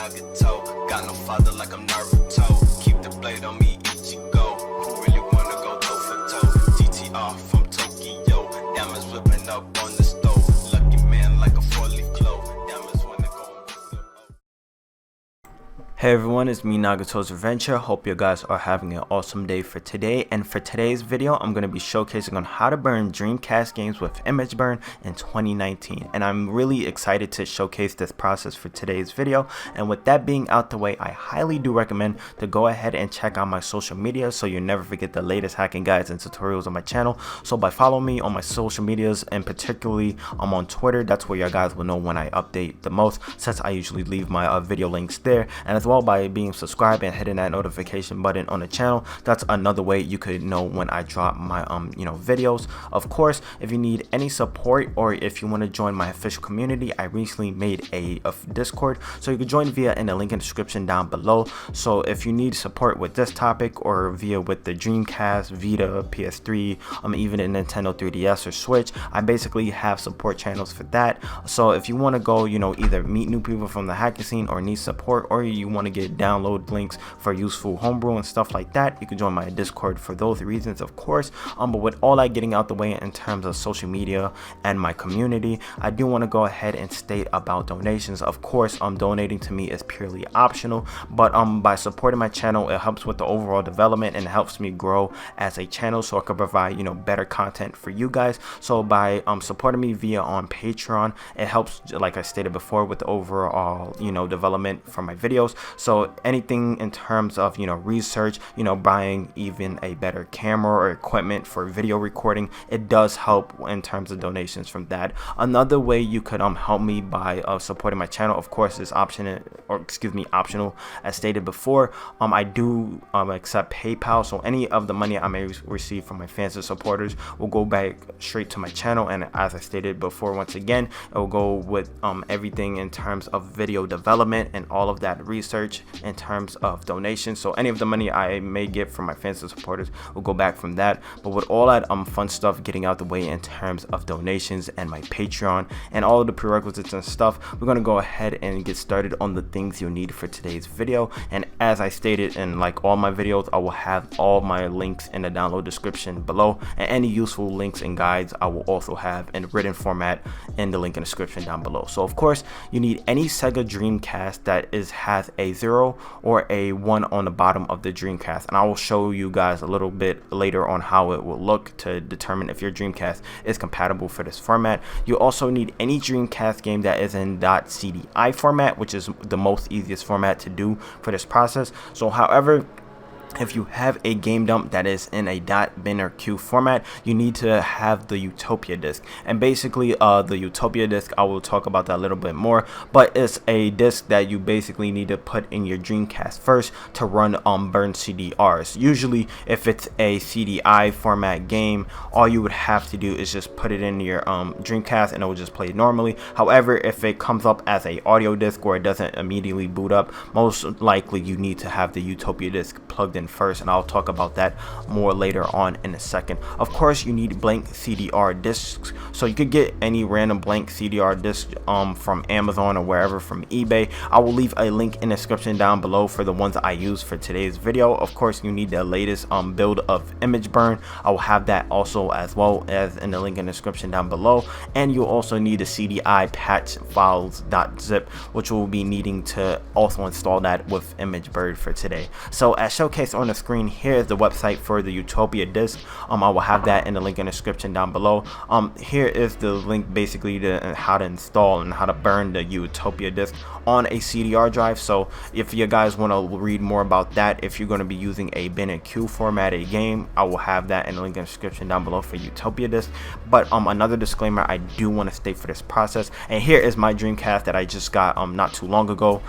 Nagato. Got no father like I'm Naruto. Keep the blade on me, Ichigo. Who really wanna go toe for toe? TTR from Tokyo. Diamonds whipping up on the stove. Lucky man like a 4-leaf clove. Diamonds wanna go. Hey everyone, it's me Nagato's Adventure. Hope you guys are having an awesome day for today. And for today's video, I'm going to be showcasing on how to burn Dreamcast games with IMGBurn in 2019. And I'm really excited to showcase this process for today's video. And with that being out the way, I highly do recommend to go ahead and check out my social media so you never forget the latest hacking guides and tutorials on my channel. So by following me on my social medias, and particularly I'm on Twitter, that's where you guys will know when I update the most, since I usually leave my video links there. And as well, by being subscribed and hitting that notification button on the channel, that's another way you could know when I drop my videos. Of course, if you need any support or if you want to join my official community, I recently made a Discord, so you can join via in the link in the description down below. So if you need support with this topic or via with the Dreamcast, Vita, PS3, even a Nintendo 3DS or Switch, I basically have support channels for that. So if you want to go either meet new people from the hacking scene or need support, or you want to get download links for useful homebrew and stuff like that, you can join my Discord for those reasons, of course. But with all that getting out the way in terms of social media and my community, I do want to go ahead and state about donations. Of course, donating to me is purely optional, but by supporting my channel, it helps with the overall development and helps me grow as a channel, so I can provide better content for you guys. So by supporting me via on Patreon, it helps, like I stated before, with the overall development for my videos. So anything in terms of research, buying even a better camera or equipment for video recording, it does help in terms of donations from that. Another way you could help me by supporting my channel, of course, is optional, as stated before. I do accept PayPal, so any of the money I may receive from my fans and supporters will go back straight to my channel. And as I stated before, once again, it will go with everything in terms of video development and all of that research in terms of donations. So any of the money I may get from my fans and supporters will go back from that. But with all that fun stuff getting out the way in terms of donations and my Patreon and all of the prerequisites and stuff, we're going to go ahead and get started on the things you'll need for today's video. And as I stated in like all my videos, I will have all my links in the download description below, and any useful links and guides I will also have in written format in the link in the description down below. So of course, you need any Sega Dreamcast that has a 0 or a 1 on the bottom of the Dreamcast, and I will show you guys a little bit later on how it will look to determine if your Dreamcast is compatible for this format. You also need any Dreamcast game that is in .cdi format, which is the most easiest format to do for this process. So however, if you have a game dump that is in a .bin or .q format, you need to have the Utopia disk. And basically the Utopia disk, I will talk about that a little bit more, but it's a disk that you basically need to put in your Dreamcast first to run burn CDRs. Usually if it's a CDI format game, all you would have to do is just put it in your Dreamcast and it will just play normally. However, if it comes up as a audio disk or it doesn't immediately boot up, most likely you need to have the Utopia disk plugged in first, and I'll talk about that more later on in a second. Of course, you need blank CDR discs, so you could get any random blank CDR disc from Amazon or wherever, from eBay. I will leave a link in the description down below for the ones I use for today's video. Of course, you need the latest build of IMGBurn. I will have that also as well as in the link in the description down below, and you'll also need the CDIPatchFiles.zip, which will be needing to also install that with IMGBurn for today. So as showcased on the screen, here is the website for the Utopia disk. I will have that in the link in the description down below. Here is the link basically to how to install and how to burn the Utopia disk on a CDR drive. So if you guys want to read more about that, if you're going to be using a bin and q formatted game, I will have that in the link in the description down below for Utopia disk. But another disclaimer I do want to state for this process, and here is my Dreamcast that I just got not too long ago.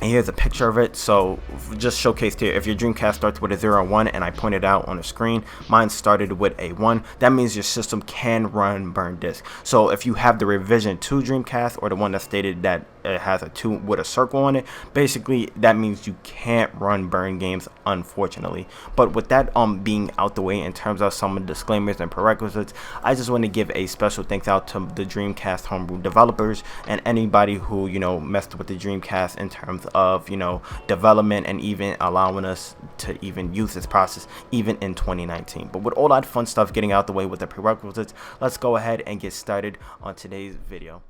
And here's a picture of it. So just showcased here, if your Dreamcast starts with a 0 or 1, and I pointed out on the screen, mine started with a 1, that means your system can run burn disk. So if you have the revision 2 Dreamcast or the one that stated that it has a 2 with a circle on it. Basically, that means you can't run burn games, unfortunately. But with that being out the way in terms of some of the disclaimers and prerequisites, I just want to give a special thanks out to the Dreamcast homebrew developers and anybody who, you know, messed with the Dreamcast in terms of, you know, development and even allowing us to even use this process even in 2019. But with all that fun stuff getting out the way with the prerequisites, let's go ahead and get started on today's video.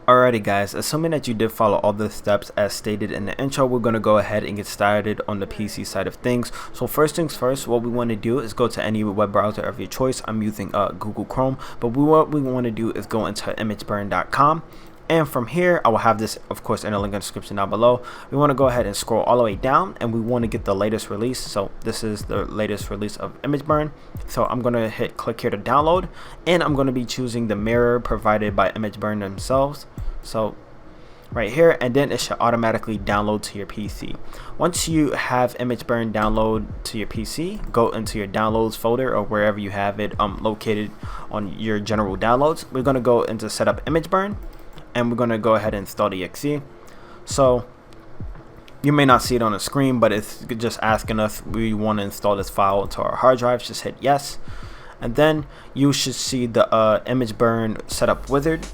Alrighty guys, assuming that you did follow all the steps as stated in the intro, we're going to go ahead and get started on the PC side of things. So first things first, what we want to do is go to any web browser of your choice. I'm using Google Chrome, but what we want to do is go into IMGBurn.exe. And from here, I will have this, of course, in the link in the description down below. We want to go ahead and scroll all the way down, and we want to get the latest release. So this is the latest release of IMGBurn. So I'm going to hit click here to download, and I'm going to be choosing the mirror provided by IMGBurn themselves. So right here, and then it should automatically download to your PC. Once you have IMGBurn download to your PC, go into your downloads folder or wherever you have it located on your general downloads. We're going to go into setup IMGBurn, and we're going to go ahead and install the exe. So you may not see it on the screen, but it's just asking us we want to install this file to our hard drive. Just hit yes, and then you should see the IMGBurn setup wizard.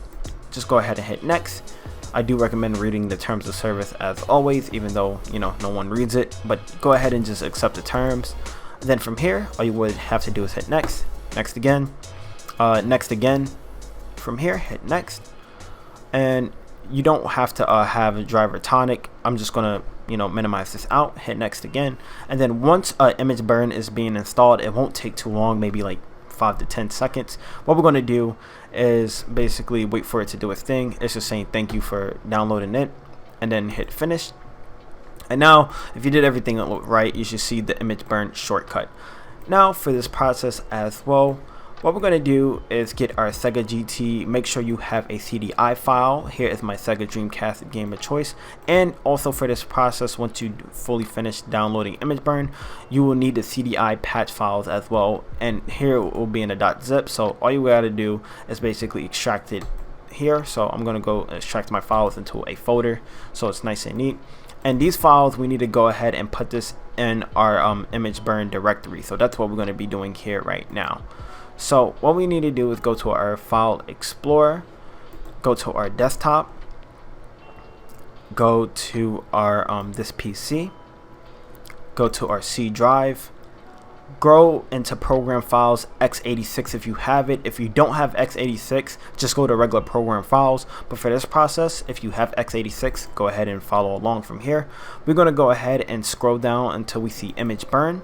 Just go ahead and hit next. I do recommend reading the terms of service as always, even though, you know, no one reads it, but go ahead and just accept the terms. Then from here, all you would have to do is hit next, next again, next again. From here, hit next. And you don't have to have a driver tonic. I'm just gonna, you know, minimize this out, hit next again. And then once IMGBurn is being installed, it won't take too long, maybe like 5 to 10 seconds. What we're going to do is basically wait for it to do its thing. It's just saying thank you for downloading it, and then hit finish. And now if you did everything right, you should see the IMGBurn shortcut. Now for this process as well, what we're going to do is get our Sega GT. Make sure you have a CDI file. Here is my Sega Dreamcast game of choice. And also for this process, once you fully finish downloading IMGBurn, you will need the CDIPatchFiles as well. And here it will be in a .zip. So all you got to do is basically extract it here. So I'm going to go extract my files into a folder, so it's nice and neat. And these files, we need to go ahead and put this in our IMGBurn directory. So that's what we're going to be doing here right now. So what we need to do is go to our file explorer, go to our desktop, go to our this PC, go to our C drive, go into program files, x86 if you have it. If you don't have x86, just go to regular program files. But for this process, if you have x86, go ahead and follow along from here. We're going to go ahead and scroll down until we see IMGBurn,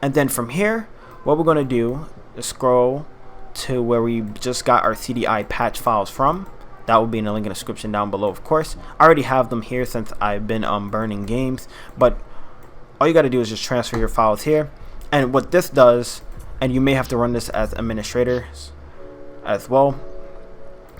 and then from here, what we're going to do, scroll to where we just got our CDIPatchFiles from. That will be in the link in the description down below, of course. I already have them here since I've been burning games, but all you got to do is just transfer your files here. And what this does, and you may have to run this as administrators as well,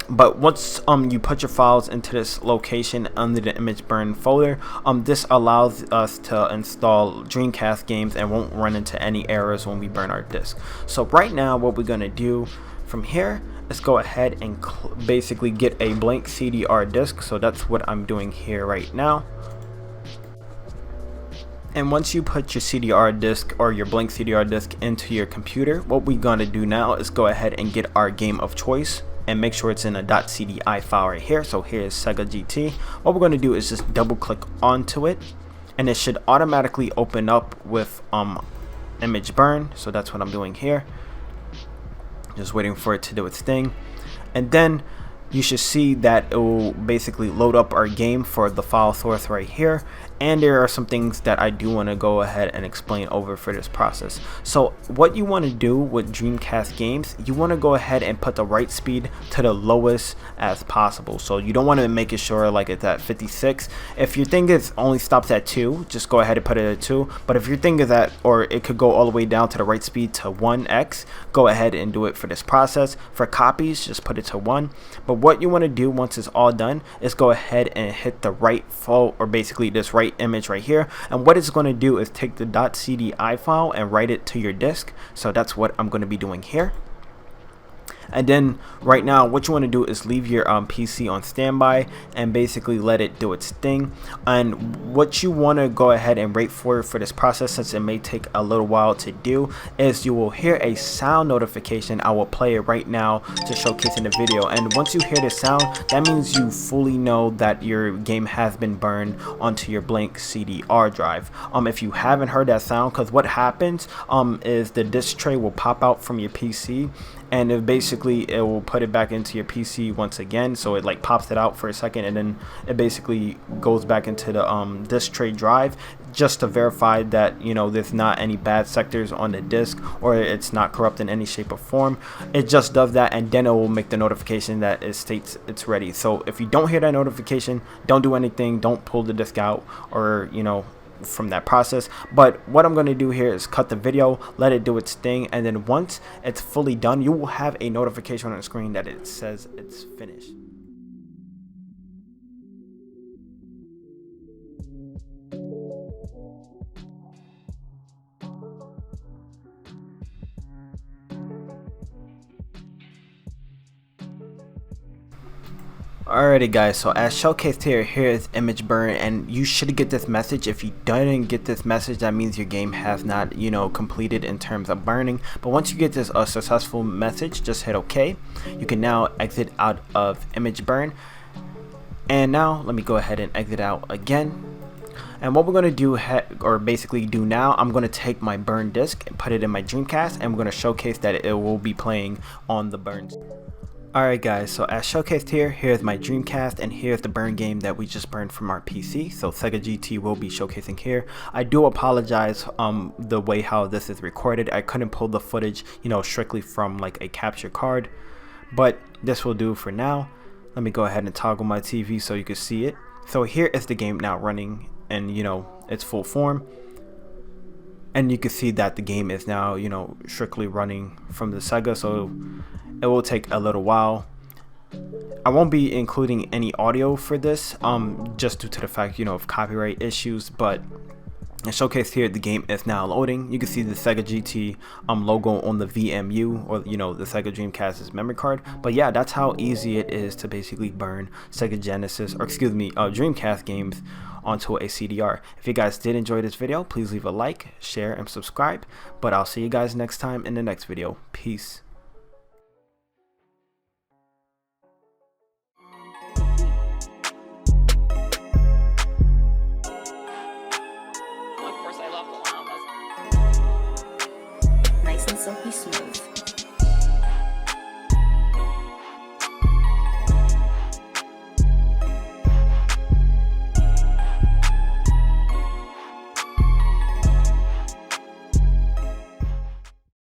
but once you put your files into this location under the IMGBurn folder, this allows us to install Dreamcast games and won't run into any errors when we burn our disk. So right now, what we're gonna do from here is go ahead and basically get a blank CDR disk. So that's what I'm doing here right now. And once you put your CDR disk or your blank CDR disk into your computer, what we're gonna do now is go ahead and get our game of choice and make sure it's in a .cdi file right here. So here's Sega GT. What we're going to do is just double click onto it, and it should automatically open up with IMGBurn. So that's what I'm doing here, just waiting for it to do its thing. And then you should see that it will basically load up our game for the file source right here. And there are some things that I do want to go ahead and explain over for this process. So what you want to do with Dreamcast games, you want to go ahead and put the write speed to the lowest as possible. So you don't want to make it sure like it's at 56. If your thing is only stops at 2, just go ahead and put it at 2. But if your thing is at, or it could go all the way down to the write speed to 1x, go ahead and do it for this process. For copies, just put it to 1. But what you want to do once it's all done is go ahead and hit the write file, or basically this write image right here. And what it's going to do is take the .cdi file and write it to your disk. So that's what I'm going to be doing here. And then right now what you want to do is leave your PC on standby and basically let it do its thing. And what you want to go ahead and wait for this process, since it may take a little while to do, is you will hear a sound notification. I will play it right now to showcase in the video, and once you hear the sound, that means you fully know that your game has been burned onto your blank CDR drive. If you haven't heard that sound, because what happens is the disk tray will pop out from your PC, and it will put it back into your PC once again. So it like pops it out for a second, and then it basically goes back into the disk tray drive, just to verify that, you know, there's not any bad sectors on the disk, or it's not corrupt in any shape or form. It just does that, and then it will make the notification that it states it's ready. So if you don't hear that notification, don't do anything, don't pull the disk out, or, you know, from that process. But what I'm going to do here is cut the video, let it do its thing, and then once it's fully done, you will have a notification on the screen that it says it's finished. Alrighty guys, so as showcased here is IMGBurn, and you should get this message. If you didn't get this message, that means your game has not, you know, completed in terms of burning. But once you get this successful message, just hit OK. You can now exit out of IMGBurn, and now let me go ahead and exit out again. And what we're going to do, basically do now, I'm going to take my burn disk and put it in my Dreamcast, and we're going to showcase that it will be playing on the burns. Alright guys, so as showcased here, here's my Dreamcast, and here's the burn game that we just burned from our PC. So Sega GT will be showcasing here. I do apologize the way how this is recorded. I couldn't pull the footage, you know, strictly from like a capture card, but this will do for now. Let me go ahead and toggle my TV so you can see it. So here is the game now running, and you know, its full form. And you can see that the game is now, you know, strictly running from the Sega, so it will take a little while. I won't be including any audio for this, just due to the fact, you know, of copyright issues. But as showcased here, the game is now loading. You can see the Sega GT logo on the VMU, or you know, the Sega Dreamcast's memory card. But yeah, that's how easy it is to basically burn Sega Genesis, or excuse me, Dreamcast games onto a CDR. If you guys did enjoy this video, please leave a like, share, and subscribe. But I'll see you guys next time in the next video. Peace. Nice and silky smooth.